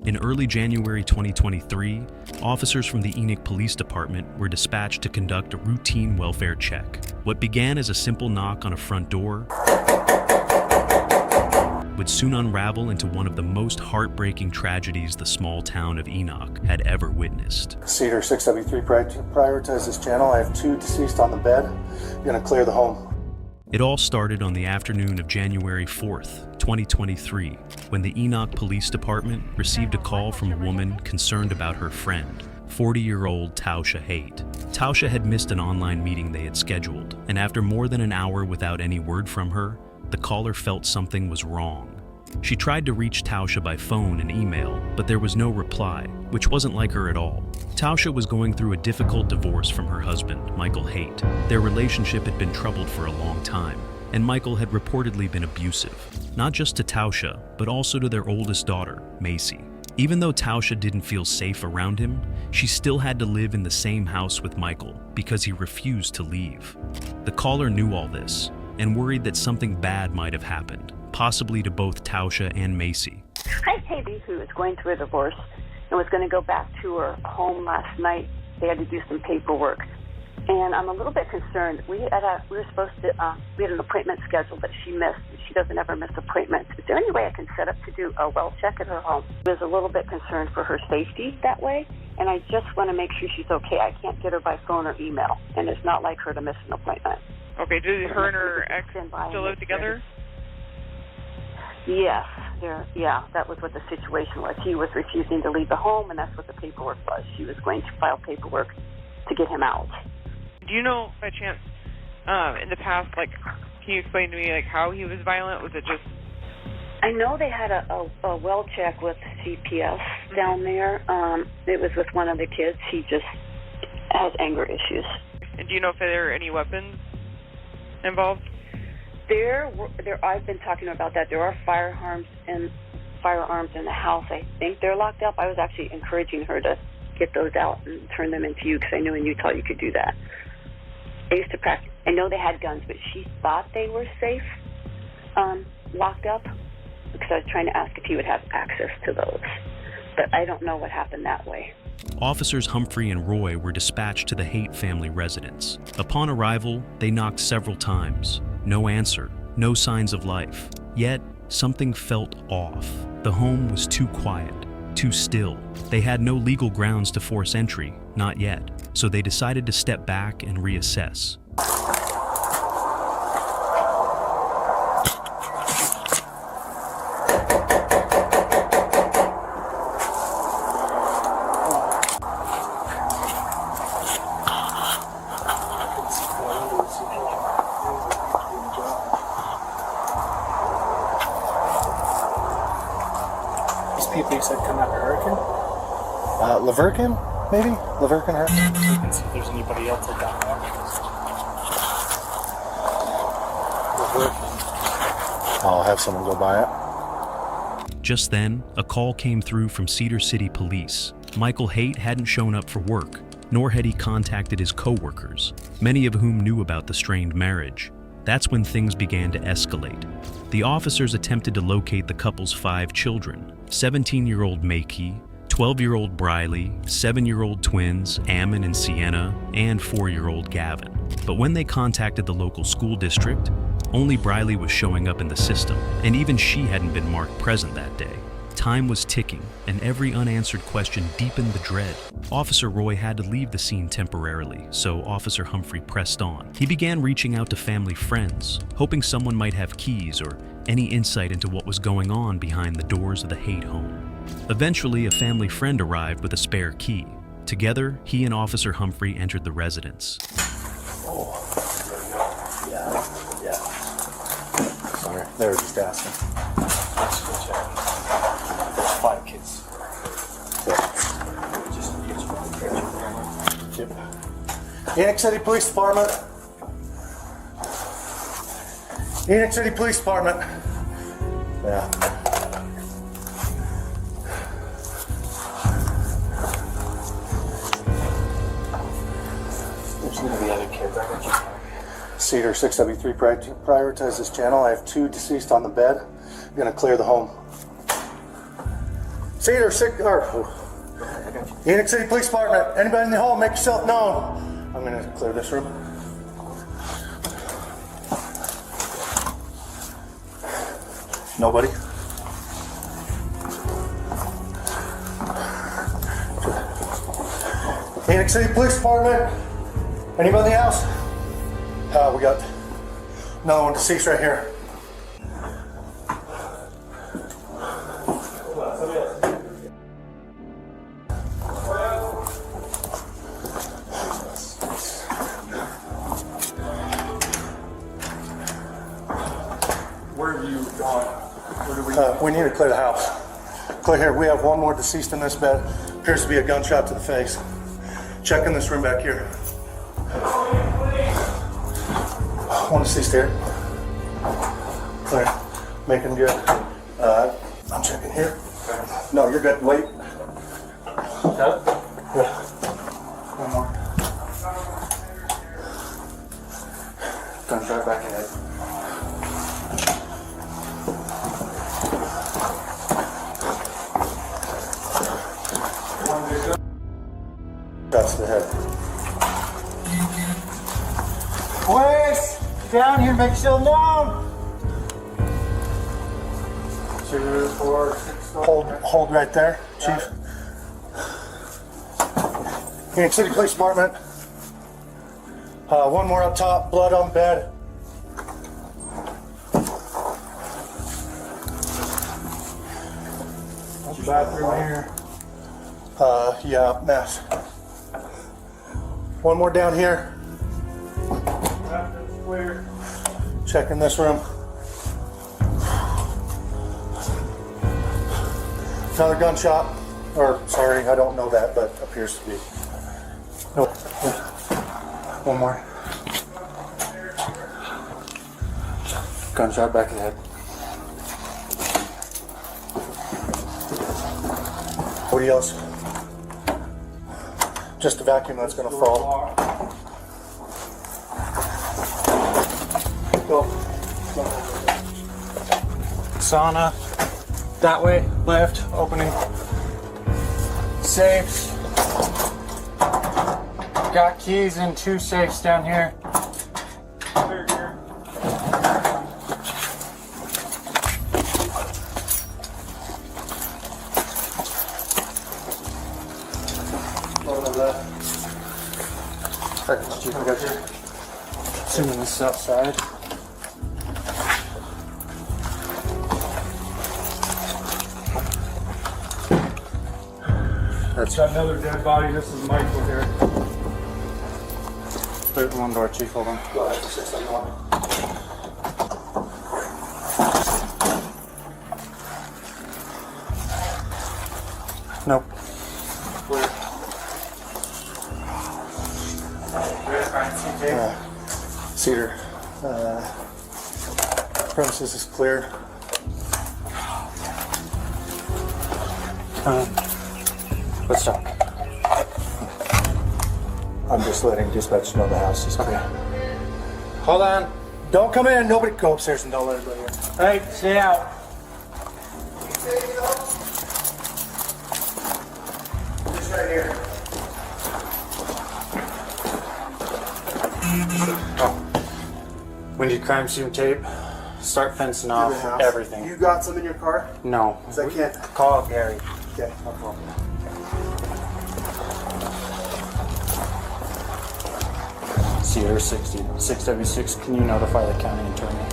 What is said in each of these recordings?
In early January 2023, officers from the Enoch Police Department were dispatched to conduct a routine welfare check. What began as a simple knock on a front door would soon unravel into one of the most heartbreaking tragedies the small town of Enoch had ever witnessed. Cedar 673, prioritize this channel. I have 2 deceased on the bed. You're gonna clear the home. It all started on the afternoon of January 4th, 2023, when the Enoch Police Department received a call from a woman concerned about her friend, 40-year-old Tausha Haight. Tausha had missed an online meeting they had scheduled, and after more than an hour without any word from her, the caller felt something was wrong. She tried to reach Tausha by phone and email, but there was no reply, which wasn't like her at all. Tausha was going through a difficult divorce from her husband, Michael Haight. Their relationship had been troubled for a long time, and Michael had reportedly been abusive, not just to Tausha, but also to their oldest daughter, Macy. Even though Tausha didn't feel safe around him, she still had to live in the same house with Michael because he refused to leave. The caller knew all this and worried that something bad might have happened, possibly to both Tausha and Macy. I have Haley, who is going through a divorce and was going to go back to her home last night. They had to do some paperwork, and I'm a little bit concerned. We had an appointment scheduled that she missed. She doesn't ever miss appointments. Is there any way I can set up to do a well check at her home? I was a little bit concerned for her safety that way, and I just want to make sure she's okay. I can't get her by phone or email, and it's not like her to miss an appointment. Okay, do her and her ex still live together? Yes, that was what the situation was. He was refusing to leave the home, and that's what the paperwork was. She was going to file paperwork to get him out. Do you know, by chance, in the past, can you explain to me, how he was violent? Was it just... I know they had a well check with CPS down there. It was with one of the kids. He just has anger issues. And do you know if there are any weapons involved? I've been talking about that. There are firearms in the house. I think they're locked up. I was actually encouraging her to get those out and turn them into you because I knew in Utah you could do that. I used to practice. I know they had guns, but she thought they were safe, locked up, because I was trying to ask if he would have access to those. But I don't know what happened that way. Officers Humphrey and Roy were dispatched to the Haight family residence. Upon arrival, they knocked several times. No answer, no signs of life. Yet, something felt off. The home was too quiet, too still. They had no legal grounds to force entry, not yet, so they decided to step back and reassess. People you said come out of Hurricane? Lavercan, maybe? Lavercan Hurricane? We can see if there's anybody else that got that. I'll have someone go by it. Just then, a call came through from Cedar City Police. Michael Haight hadn't shown up for work, nor had he contacted his co-workers, many of whom knew about the strained marriage. That's when things began to escalate. The officers attempted to locate the couple's 5 children, 17-year-old Makey, 12-year-old Briley, 7-year-old twins, Ammon and Sienna, and 4-year-old Gavin. But when they contacted the local school district, only Briley was showing up in the system, and even she hadn't been marked present that day. Time was ticking, and every unanswered question deepened the dread. Officer Roy had to leave the scene temporarily, so Officer Humphrey pressed on. He began reaching out to family friends, hoping someone might have keys or any insight into what was going on behind the doors of the Haight home. Eventually, a family friend arrived with a spare key. Together, he and Officer Humphrey entered the residence. Oh, yeah. Sorry, they were just asking. Let's go check. There's 5 kids. Yep. Enoch City Police Department. Enoch City Police Department. Yeah. There's going to be other kids. I got you. Cedar 673, prioritize this channel. I have 2 deceased on the bed. I'm going to clear the home. Cedar, Phoenix City Police Department. Anybody in the hall, make yourself known. I'm gonna clear this room. Nobody. Phoenix City Police Department. Anybody in the house? We got another one deceased right here. Where have you gone? Where do we We need to clear the house. Clear here. We have one more deceased in this bed. Appears to be a gunshot to the face. Check in this room back here. One deceased here. Clear. Making good. I'm checking here. No, you're good. Wait. Cut? Yeah. One more. Gunshot back ahead. That's the head. Boys, down here, make yourself known. 2, 4, 6. Hold right there, Chief. Phoenix City Police Department. One more up top, blood on bed. bathroom here? Yeah, mess. One more down here. Bathroom's clear. Check in this room. Another gunshot. Or, sorry, I don't know that, but appears to be. Nope. One more. Gunshot back of the head. What else? Just a vacuum that's gonna fall. Go. Sauna. That way, left, opening. Safes. Got keys in 2 safes down here. Clear here. I got you. Assuming this is outside. That's got another dead body. This is Michael here. Third one door, Chief, hold on. Go ahead, 671. Nope. Cedar. Premises is clear. Let's talk. I'm just letting dispatch know the house is clear. Hold on. Don't come in. Nobody go upstairs and don't let anybody in. Hey, stay out. Just right here. We need crime scene tape. Start fencing off everything. You got some in your car? No. 'Cause I can't. Call Gary. Okay, no problem. Sierra 60. 6W6, can you notify the county attorney?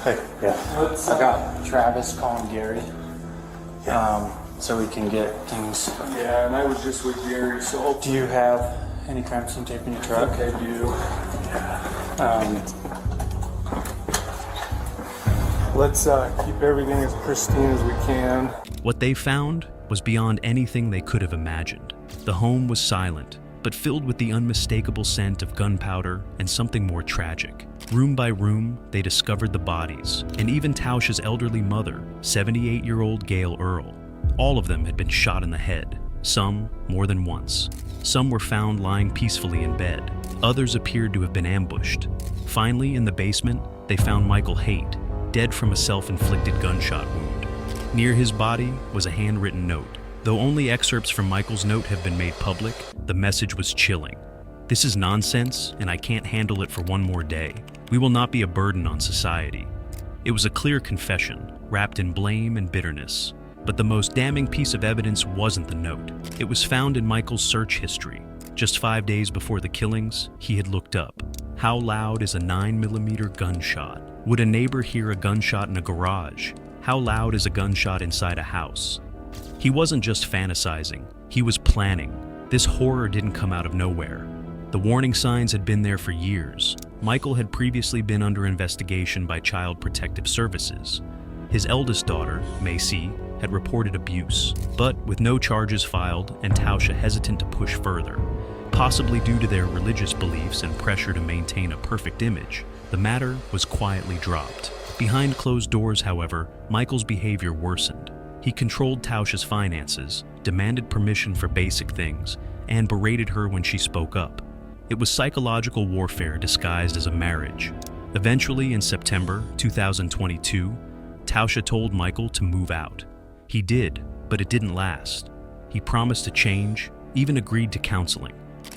Hey, yeah. I got Travis calling Gary. So we can get things. Yeah, and I was just with Gary, so Do you have any crime scene tape in your truck? okay, do. Let's keep everything as pristine as we can. What they found was beyond anything they could have imagined. The home was silent, but filled with the unmistakable scent of gunpowder and something more tragic. Room by room, they discovered the bodies, and even Tausch's elderly mother, 78-year-old Gail Earl. All of them had been shot in the head, some more than once. Some were found lying peacefully in bed. Others appeared to have been ambushed. Finally, in the basement, they found Michael Haight, dead from a self-inflicted gunshot wound. Near his body was a handwritten note. Though only excerpts from Michael's note have been made public, the message was chilling. "This is nonsense, and I can't handle it for one more day. We will not be a burden on society." It was a clear confession, wrapped in blame and bitterness. But the most damning piece of evidence wasn't the note. It was found in Michael's search history. Just 5 days before the killings, he had looked up. How loud is a 9mm gunshot? Would a neighbor hear a gunshot in a garage? How loud is a gunshot inside a house? He wasn't just fantasizing, he was planning. This horror didn't come out of nowhere. The warning signs had been there for years. Michael had previously been under investigation by Child Protective Services. His eldest daughter, Macy, had reported abuse, but with no charges filed and Tausha hesitant to push further. Possibly due to their religious beliefs and pressure to maintain a perfect image, the matter was quietly dropped. Behind closed doors, however, Michael's behavior worsened. He controlled Tausha's finances, demanded permission for basic things, and berated her when she spoke up. It was psychological warfare disguised as a marriage. Eventually, in September 2022, Tausha told Michael to move out. He did, but it didn't last. He promised to change, even agreed to counseling.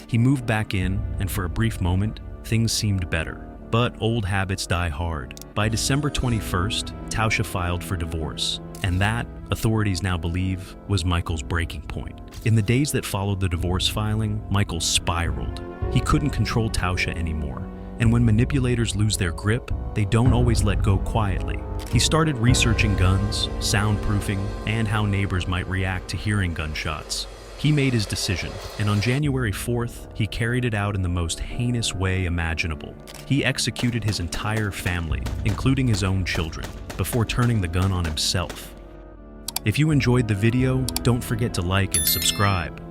He moved back in, and for a brief moment, things seemed better. But old habits die hard. By December 21st, Tausha filed for divorce. And that, authorities now believe, was Michael's breaking point. In the days that followed the divorce filing, Michael spiraled. He couldn't control Tausha anymore. And when manipulators lose their grip, they don't always let go quietly. He started researching guns, soundproofing, and how neighbors might react to hearing gunshots. He made his decision, and on January 4th, he carried it out in the most heinous way imaginable. He executed his entire family, including his own children, before turning the gun on himself. If you enjoyed the video, don't forget to like and subscribe.